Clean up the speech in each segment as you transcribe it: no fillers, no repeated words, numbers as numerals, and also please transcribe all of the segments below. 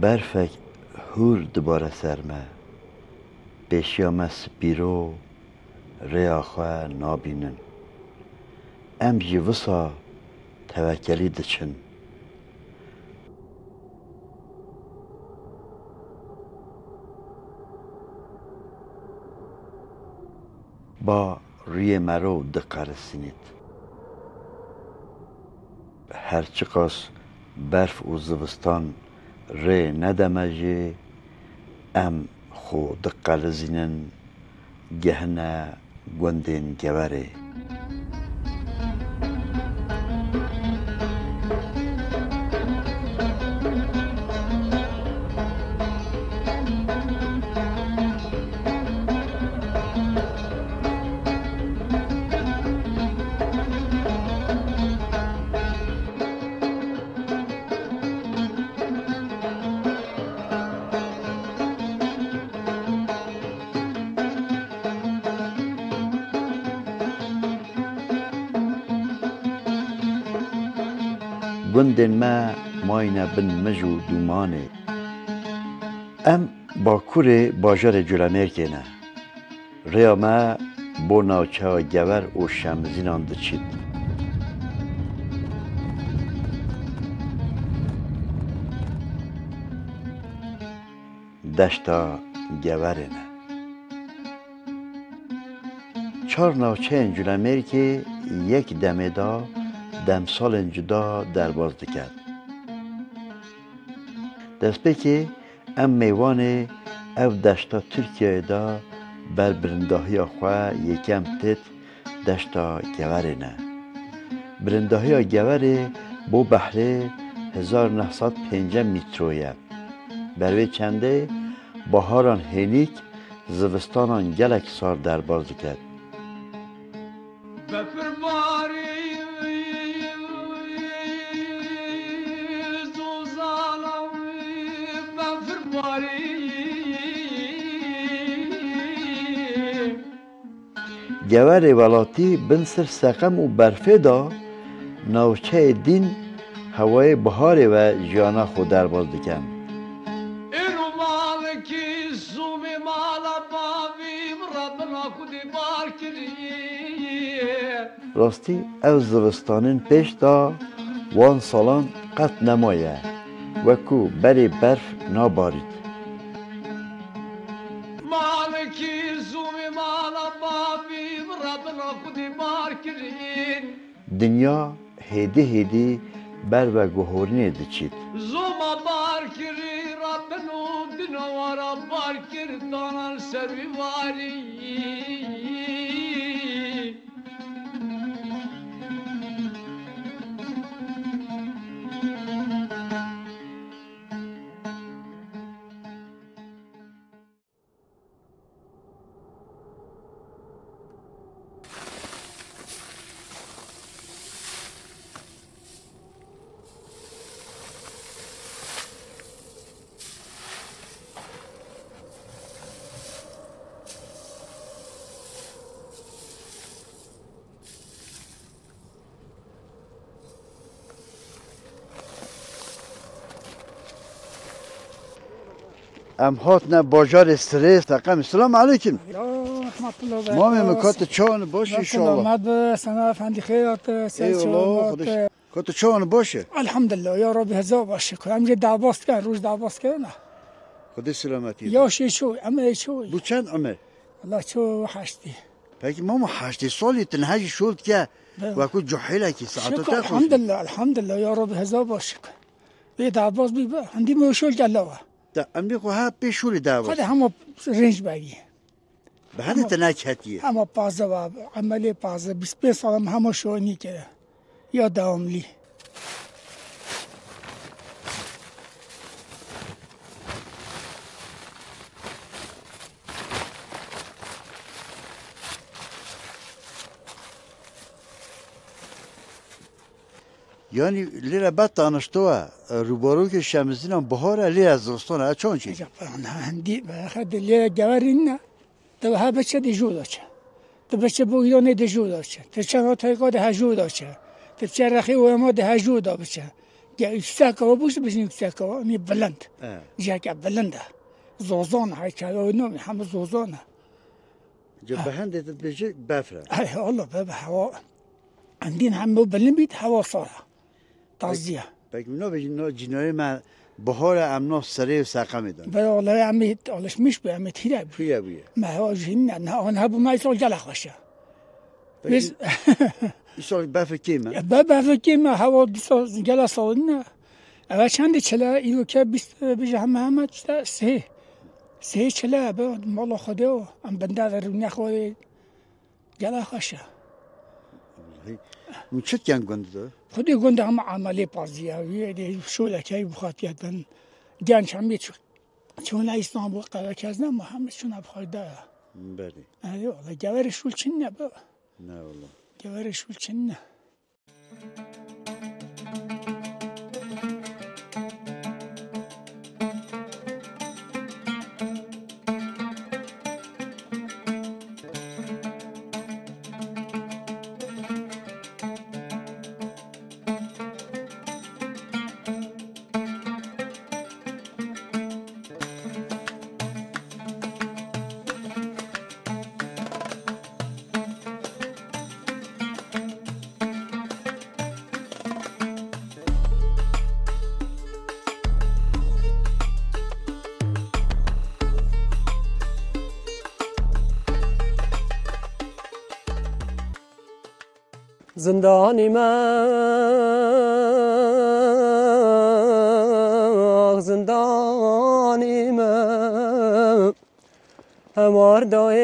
برفک هور دوباره سرمه پیشیام سپیرو ریا خواه نابینن ام جی وسا توکلی دچن با ریه مرو دقرسینید هرچی قاس برف و زوستان ری ندمجه ام خو دقرزینن گهنه گوندین گوره گوندن ما ماینه بن مجو دومانه ام باکور باجار جلمرکینه ریا ما بو ناوچه گور و شمزینان دچید دشتا گورینه چار ناوچه جلمرکی یک دمه دا دمسال جدا درباز دکد دست بکی ام میوان او دشتا ترکیه دا بر برنداهی خواه یکم تیت دشتا گورینه برنداهی گوره بو بحره 1905 مترویه بروی چنده بهاران هنیک زوستانان گلک سار درباز دکد گور ولاتی بن سر سقم و برفه دا نوچه دین هوای بهار و جانا خود درباز دکن راستی او زوستانین پیش دا وان سالان قط نمایه وکو بری برف نابارید دنیا هیدی هیدی بر و گهورینه دچید زوما بارکری ربنو دنوارا بارکر دانال سروی واری ام هات نه باجار استرس رقم سلام علیکم رحمت الله و مامی مکات چان باشه انشالله محمد به سنا افندی خیرات ایوالله خودش کات چان باشه الحمدلله یا رب هزار باشه که امروز دعواست کن روز دعواست کن نه خدا سلامتی یا شو امر شو بو چند عمر الله شو هشتی پکی ماما 8 سالی تنهاجی شد که وکو جحیله کی ساعت تا الحمدلله یا رب هزار باشه که به دعواست بی هندی موشول جلاوه تا امری خو ها پیشوری دعوا خود همه رنج بگی به هر تنکتیه همه پازه و عملی پازه 25 سال همه شونی که یا داملی یعنی لیره بعد تانشتوه روبارو که شمزینم بهاره لیره از زستانه چون چی؟ هندی خد لیره گورین نه تو ها بچه دیجو داشته تو بچه بویدانه دیجو داشته تو چند تایگاه ده هجو داشته تو چه رخی و اما ده هجو دا بچه yüksek hava bu bizim yüksek hava mi bülent. Jaka bülent. Zozan hay çalıyor hem zozan. جبهان ده تبجي بافرة. هاي والله بابا هوا عندنا هم بلن بيت هوا صارها تازية. بق منو بيجي نو جنوري مع بهار امنا سريع ساقه میدن. بله والله عمي والله مش بعمي تيراب. بیا بیا. ما هو جهنم أنا هبو ما يسول جل خوشه. بس يسول بافر كيما. بابا فكيما هوا بيسول جل صالنا. أول چند چلا ایو که بیست بیشه همه چتا سه چلا بعد مالا خدا ام بنده در نخواه جل خوشه. چت کن گنده دار؟ خودی گنده هم عملی پازیه ویه شو لکی بخاطیت بن گنج همی چون استانبول قرار کردن ما همه چون ابخایده. بله. آره والله جوار شول چنه با. نه والله. جوار شول چنه. زندانی من زندانی من همار دایی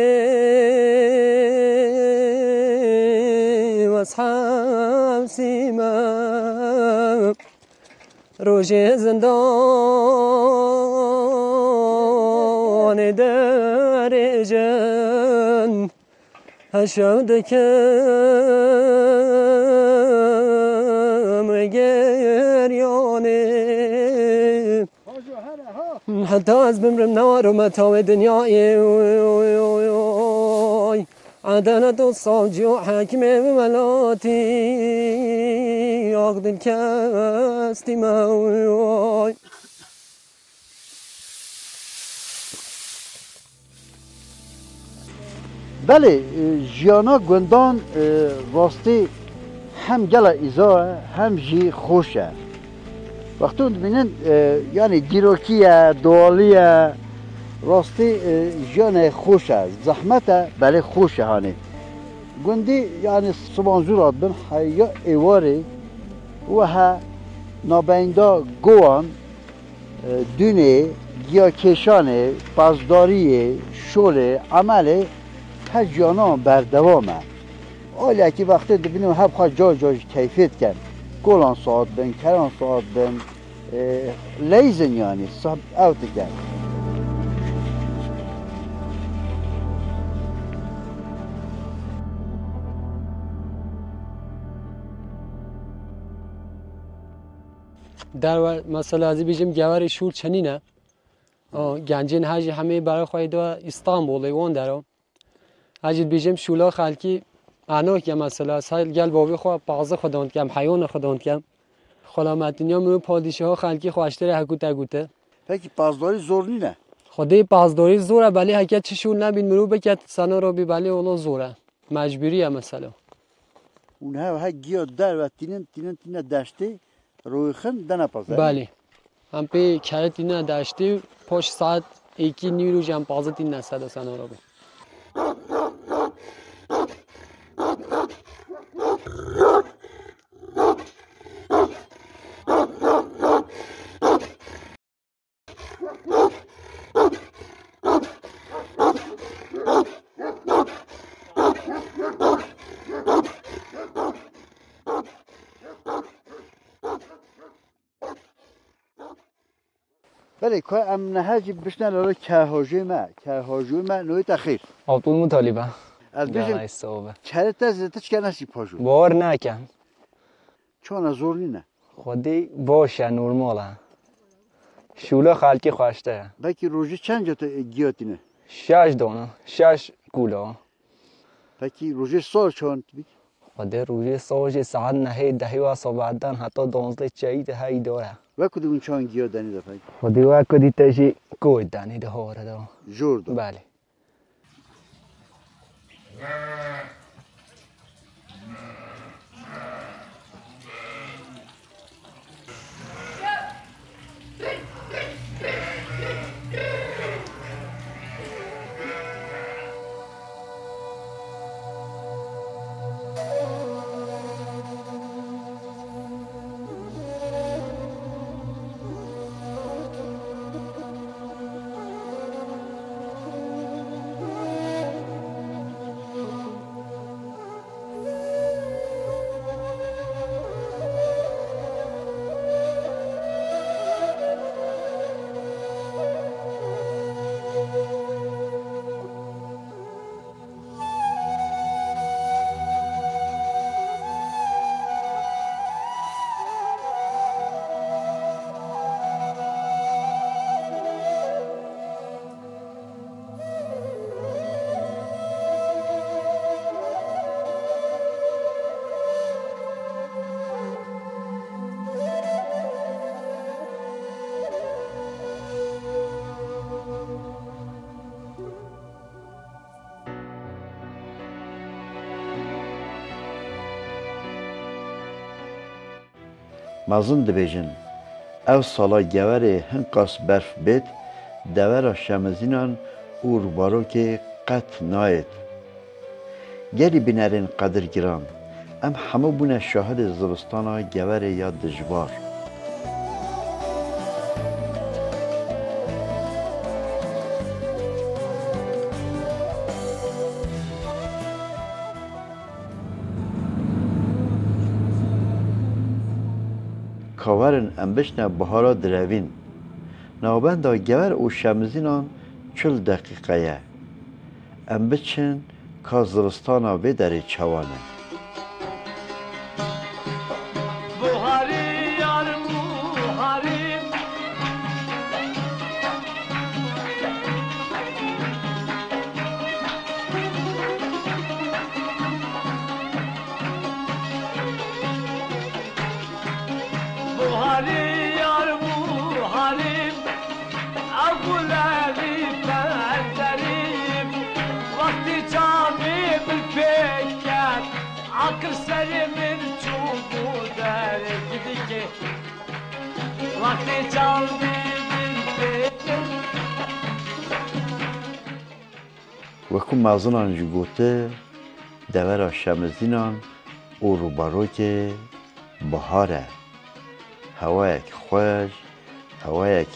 و حبسی من روش زندان در جن هشود كم گریانه حتی از بمرم نار و متاع دنیای عدالت و صاجی و حکم ملاتی عقد کستی موی بله جیانا گندان راستی هم گلا ایزا هم جی خوشه وقتی ببینن یعنی گیروکیه دوالیه راستی جیان خوشه زحمته بله خوشه هانی گندی یعنی صبح زورات بن حیا ایواری و ها نابیندا گوان دونه گیا کشانه پاسداریه شوله عمله هر جانا بردوامه اولی که وقتی ببینیم هر خواهد جای کیفیت کن گلان ساعت بین کران ساعت بین لیزن یعنی صاحب اوت کن در مثلا از بیشم جوار شور چنینه گنجین هاجی همه برای خواهد استانبول ایوان دارم هاجی بیشم شولا خالکی آنها که مثلا سال گل باوی خواه پازه خداوند کم حیوان خداوند کم خلامت دنیا مرو پادشاه خالکی خواشتره حکوته گوته پکی پاسداری زور نینه خدای پاسداری زوره ولی حکیت چشون نبین مرو بکت سنا رو بی ولی اولا زوره مجبوریه مثلا اونها ها گیا در و تینن داشته روی خن دنا پازه بله هم پی کرد تینن داشته پاش ساعت ایکی نیرو جم پازه تین نسد سنا رو بی بله که ام نهاجی بشنن لاره که ما نوی تخیر آبطول مطالبه از بیشم چرت از تا چکه نشی پاجو بار نکن چون زور نینه خودی باشه نرماله شوله خالکی خواسته بکی روزی چند جا گیاتینه 6 دانه 6 گوله بکی روزی سال چند بی خدا روزی ساج ساعت نه دهی و صبحدن حتی 12 چایی ده هی داره و کدوم چانگی ها دنی دفعه خدا و کدی تشی کوی دانی ده هاره دا جور دو بله مازن دبیجن او سالا گوره هنقاس برف بید دوره شمزینان اور بارو که قط ناید گری بینرین قدر گران ام همه بونه شاهد زبستانا گوره یا دجبار کاورن ام بشنه بهارا دروین نابند گور او شمزینان 40 دقیقه ام بچن که زبستانا بدری چوانه Buhari yar buhari Buhari yar buhari Abuleri pencerim Vakti cami bil peket Akır serimin çubu der gidike Vakti cami bil peket وکو مازنان جو گوته دوره شمزینان او روبارو که بهاره هوایک خوش هوایک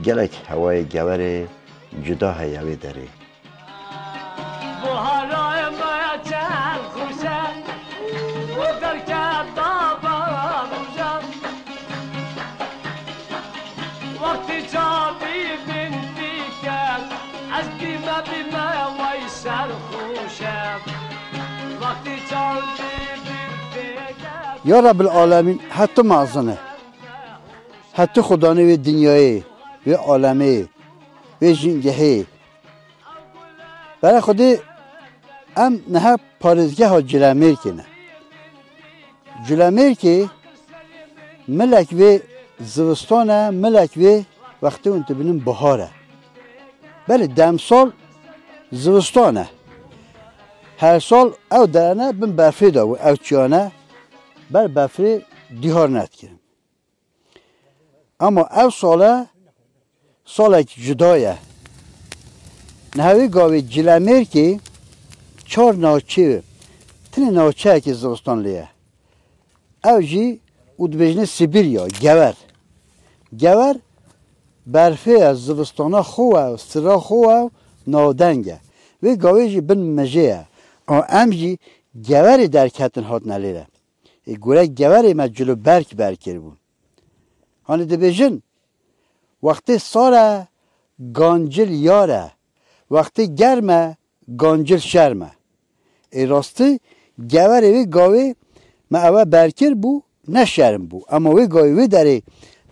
گلک هوای گوره جدا هیوی داره Buhara'ya çel kuşa Bu derken davanacağım Vakti cami bin diken Az bime vay serhuşem Vakti cami bin diken یا رب العالمین حتی مازنه حتی خدانه و دنیای و عالمه و جنگهه برای خودی ام نه پارزگه ها جلمیر کنه جلمیر که ملک و زوستانه ملک و وقتی اون تبینیم بهاره بله دم سال زوستانه هر سال او درانه بین برفی دا و او چیانه بر برفی دیهار ند کنیم اما او ساله که جدایه نهوی گاوی جلمیر که 4 ناچه تنی ناچه که زوستان لیه او جی او دبیجنه سیبیریا گور برفی از زوستانه خواه و سرا خواه و نادنگه و گاوی جی بن مجه ام جی گوری در کتن هات نلیره گوره گوری ما جلو برکر بون هانه دبیجن وقتی ساره گانجل یاره وقتی گرمه گانجل شرمه ای راستی گوری وی گاوی ما اوه برکر بو نه شرم بو اما وی گاوی وی داره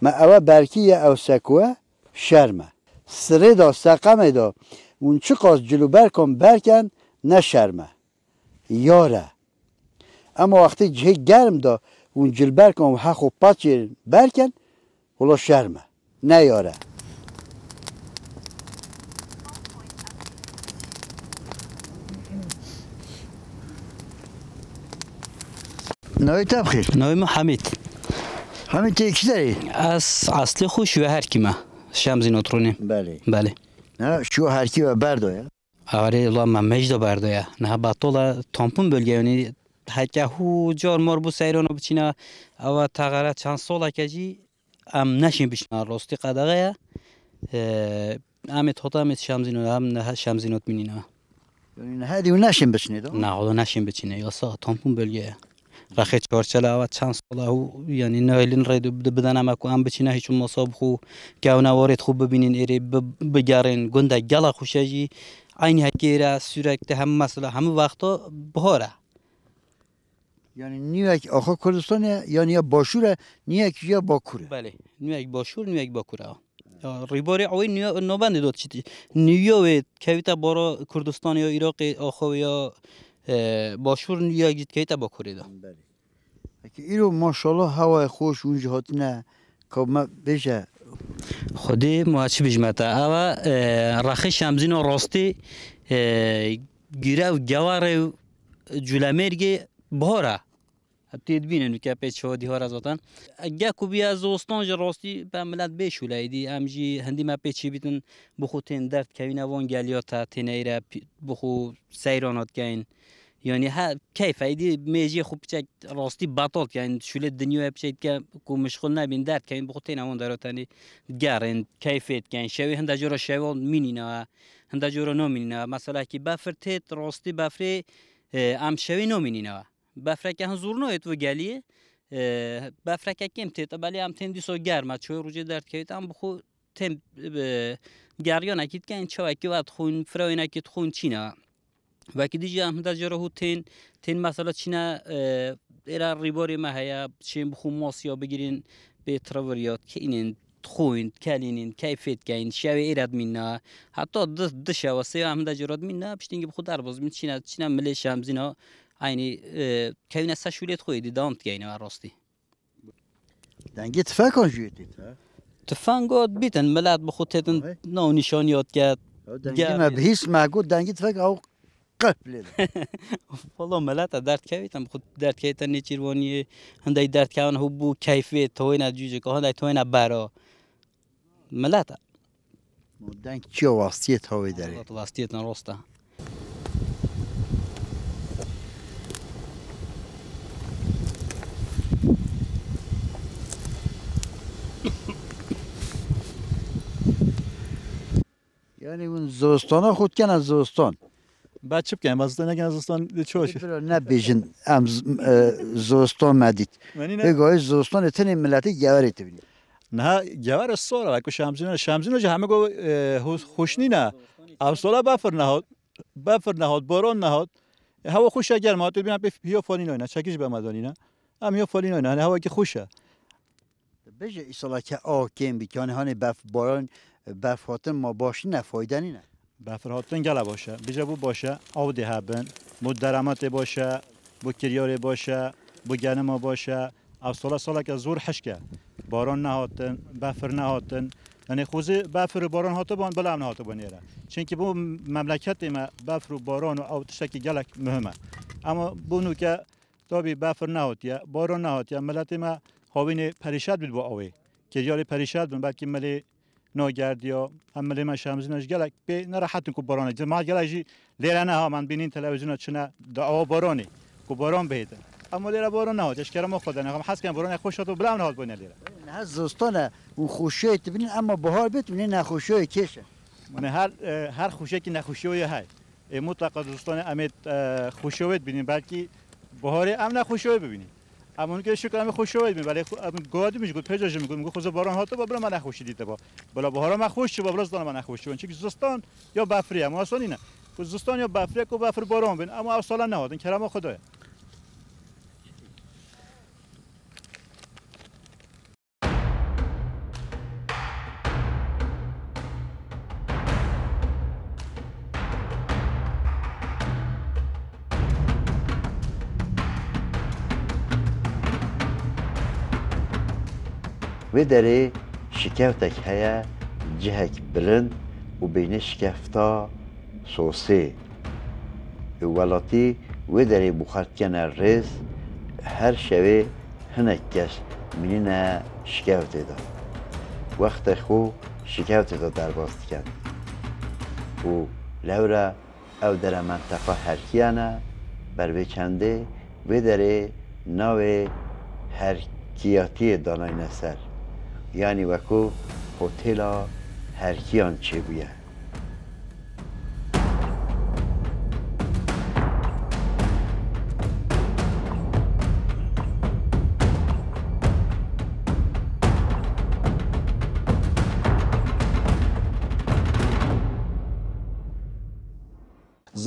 ما اوه برکی یا او سکوه شرمه سره دا سقمه دا اون چه قاس جلو برکن نه شرمه یاره اما وقتی جه گرم دا اون جلبر کن و حق و پاچیر برکن ولا شرمه نیاره نوی تبخیر نویم حمید همین تی کی داری؟ از اصلی خو شوهر کیمه شمزی نوترونیم بله نه شوهر کی و بردایا آره الله من مجد بردایا نه باطولا تامپون بölge yani حتی هو جار مار بو سیرانو بچینه او تغییرات چند سال کجی ام نشیم بشنه راستی قدغه امت خدا امت شمزینو هم نه شمزینوت مینینه یعنی نه هدیو نشیم بچینه دو نه خدا نشیم بچینه یا سا تامپون بölge رخی چهارچله او چند سال هو یعنی نهیلین رید بدنم اکو ام بچینه هیچون مصاب خو گاونه وارد خوب ببینین ایری بگرین گنده گلا خوشجی عین هکیره سورکته هم مثلا همه وقتا بهاره یعنی نیوک آخا کردستانه یعنی یا باشوره نیوک یا باکوره بله نیوک باشور نیوک باکوره ریباری اوی نوبند داد چی نیوی کویتا بارا کردستان یا عراق آخا یا باشور نیوک جد کویتا باکوره دا بله اگه ایرو ماشاءالله هوای خوش اون جهات نه که ما بشه خودی موچی بجمتا اوا رخی شمزین و راستی گیره و گوار جلمرگی بهاره تید بینن که پیچ شدی ها رزاتن اگه کوبی از دوستان ج راستی به ملت بشولایدی امجی هندی ما پیچی بیتن بخوتن درد کوین وان گلیاتا تنیره بخو سیرانات کین یعنی ها کیف ایدی میجی خوب چک راستی باطل کین شول دنیا بچید که کو مشغول نبین درد کین بخوتن وان دراتنی گرن کیفیت کین شوی هند جورا شوال مینینا هند جورا نومینینا مثلا کی بفرت راستی بفری ام شوی نومینینا بفرک هم زور نهید و گلیه بفرک کم تیت ولی هم تندی سو گرمه چوی روزی درد کهید هم بخو تم گریان اکید که این چوی که وقت خون فراین اکید خون چینه وقتی دیجی هم دجاره هو تن مثلا چینه ایرا ریباری ماهیا چیم بخو ماسیا بگیرین به تراوریات که اینن خوین کلینین کیفیت کین شوی ایراد مینا حتی دشه و سه هم دجارات مینا بشتینگی بخو در باز می چینه ملی شمزینا aynı kevine saşulet koydu damt gene rasti. دنگی تفا کنجویتی تفنگات بیتن ملت بخوتن نو نشانیات کرد. دنگی ما بهیس معقول دنگی تفا او قبل. والله ملت درد کهیتم خود درد کهیتن نیچیروانی هندای درد کهان هبو کیفیت توی نجوجه که هندای توی نبرا ملت. دنگ چی واسطیت هوی داری؟ واسطیت نراسته. یعنی اون زوستانا خود کنن زوستان بچه بکنم از نگن از زوستان چوشه نه بیشن ام زوستان مدید بگوی زوستان تنی ملتی گوری تبینی نه گوار سولا وکو شمزینو جه همه گو خوشنی نه ام سولا بفر نهاد باران نهاد هوا خوشه گرم هات ببینم بیا فالین نه چکیش به مدانی نه ام یا فالین نه هوا که خوشه بشه ایسالا که آکیم بیکانه هانی باران بفراتن ما باشی نه فایدنی نه بفراتن گله باشه بجا بو باشه آو ده هبن مدرمات باشه بو کریار باشه بو گنما باشه او سالا که زور حشکه باران نهاتن بفر نهاتن یعنی خوزی بفر و باران هاته بان بلا هم نهاته بانیره چونکه بو مملکت ما بفر و باران و او تشکی گلک مهمه اما بونو که تابی بفر نهاتیه باران نهاتیه ملت ما هاوین پریشد بود با آوی کریار پریشد بود بلکه ملی ناگردیا هم ملی ما شمزینش گلک به نراحتن کو بارانه جماعت گلجی لیره نه ها من بینین تلویزیون چنه دعوا بارانی کو باران بهیده اما لیره باران نه هاش کرم خدا نه حس کنم باران خوش شد و بلا نه هات بونه لیره نه زستانه اون خوشی ببینین اما بهار ببینین نخوشی کشه من هر خوشی که نخوشی های مطلقا زستانه امید خوشی ببینین بلکه بهار ام نخوشی ببینین اما اون که شکر همه خوش شوید ولی گادی میگه پیجاش میگه خود باران هات با بلا من نخوشی دیده با بلا بهارا من خوش شو بلا زستان من نخوش شو چون زستان یا بفری اما اصلا نه زستان یا بفری کو بفر باران بین اما اصلا نه هات کرم خدایا و داره شکفتک هیا جهک بلند و بین شکفتا سوسه ولاتی و داره بخارد کنه ریز هر شوه هنک کش منینه شکفته دا وقت خو شکفته دا در باست کن و لورا او در منطقه هرکیانه بر چنده و داره ناو هرکیاتی دانای نسر یعنی وکو هتلا هرکیان چه بویه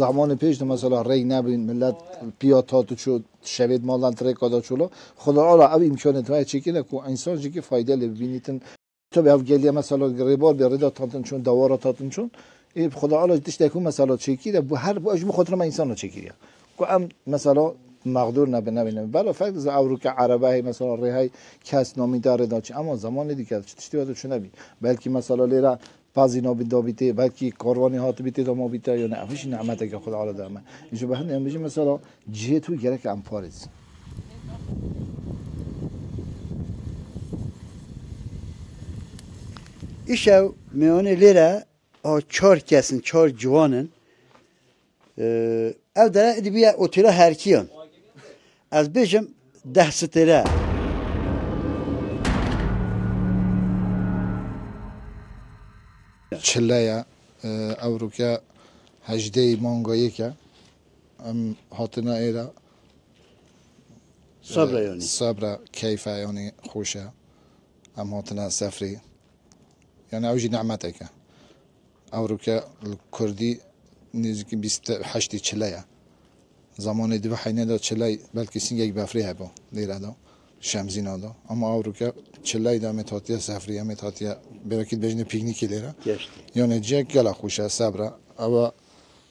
زمان پیش مثلا ری نبین ملت پیاتات شد شوید مالان تری کادا چولو خدا آلا او امکانات های چیکی نکو انسان جیکی فایده لبینیتن تو به افگلیه مثلا ریبار به ردا تاتن چون دوارا تاتن چون خدا آلا دیش دکون مثلا چیکی ده هر باج مخاطر ما انسان رو چیکیه کو ام مثلا مقدور نبینه بلا فکر از اوروکا عربه مثلا ری کس نامی داره داچ اما زمان دیگه چطوری واسه چه نبی بلکه مثلا لیرا بعضی نابیده بیته بلکه کاروانی هات بیته دام بیته یا نه افش نعمته که خدا علا دامه اینجا به هم میگیم مثلا جه تو گرک ام پاریس ایشو میانه لیره چهار کسین چهار جوانن او داره ادبیه اوتیلا هرکیان از بیشم 10 ستاره چلیا اوروکا هجده مانگایی که ام هاتنا ایرا صبر یعنی صبر کیفه یعنی خوشه ام هاتنا سفری یعنی اوجی نعمته که اوروکا کردی نزدیک 28 چلیا زمان دیو حینه دا چلی بلکه سینگ بفری هبا لیره دا شمزینا دا اما اوروکا چلی دا متاتیا سفری متاتیا برکت بجنه پیکنیکی لیره یعنی جک گلا خوشه صبره اما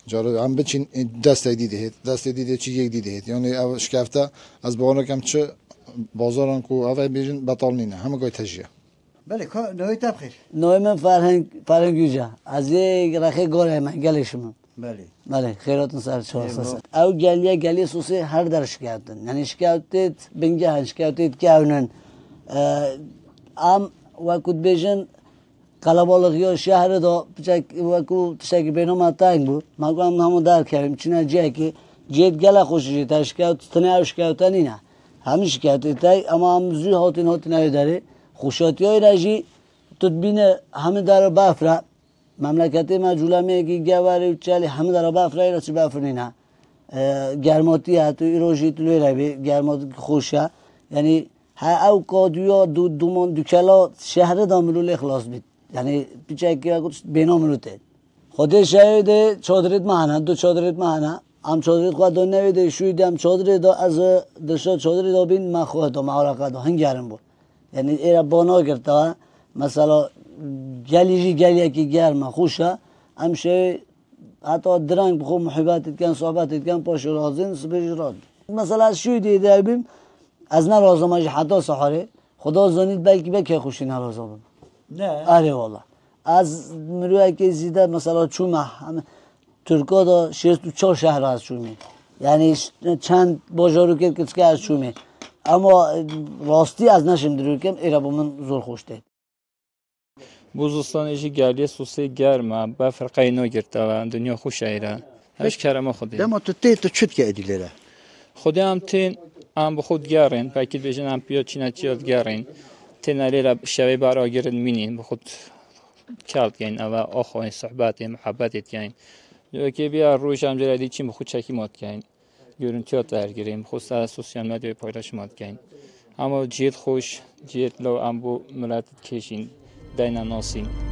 جارو هم بچین دست دیده چی یک دیده یعنی او شکفته از بانو کم چه بازاران کو اوه بیجن بطال نینه همه گای تجیه بله که نوعی تبخیر نوع من فرهنگ یوجا از یک رخی گاره من گلشم بله خیراتون سر چهار ساست او گلی سوسی هر در شکایتن یعنی شکایتت بنگه هن شکایتت که اونن ام وقت بیشن کلابالغی شهر دا وقت تشکی بینام تنگ بود مگم همون در کردیم چنین جایی که جد گله خوشی تا شکایت تنها شکایت نه همین شکایت اما هم زی هاتین داره خوشاتی های رجی تدبین همه در بافرا مملکتی ما جولمی که گواری چالی همه در بافرای را چی بافرنی نه گرماتی هاتو ایروژی تلوی ربی گرمات خوشه یعنی ها او کادویا دومان دوکلا شهر داملول اخلاص بید یعنی پیچه که بینام روته خودش شاید چادرت مهانه دو چادرت مهانه ام چادرت خود دو نویده شویده ام چادرت دا از دشت چادرت دا بین مخواه دا معرقه دا هنگ گرم بود یعنی ایرا بانا کرده مثلا گلیه که گرمه خوشه همشه حتی درنگ بخو محبتت کن صحبتت کن پاش رازین سبیج راد مثلا از شوی دیده بیم از نرازم اجی حتی سحاره خدا زنید بلکه خوشی نرازم نه آره والا از مروی که زیده مثلا چومه ترکا دا 64 شهر از چومه یعنی چند باجارو که از چومه اما راستی از نشم درو کم ایرا با من زور خوشته بوزستان ایشی گلیه سوسی گرمه با فرقی نو گرده و دنیا خوش ایره هش کرما خودی دما تو چت که ادی لیره خودی هم تین هم به خود گرین باید بیشتر هم پیاد چیناتیات گرین تین لیره شوی برای گرد مینین به خود کالت گین اوا آخوین صحبتی محبتی گین که بیا روش هم جلدی چی به خود چکی مات گین görüntüyat vergireyim. Xususən sosial mediaya paylaşmat gəyin. Amma cid xoş, cid lo am bu millətit keşin, dəylə nasin.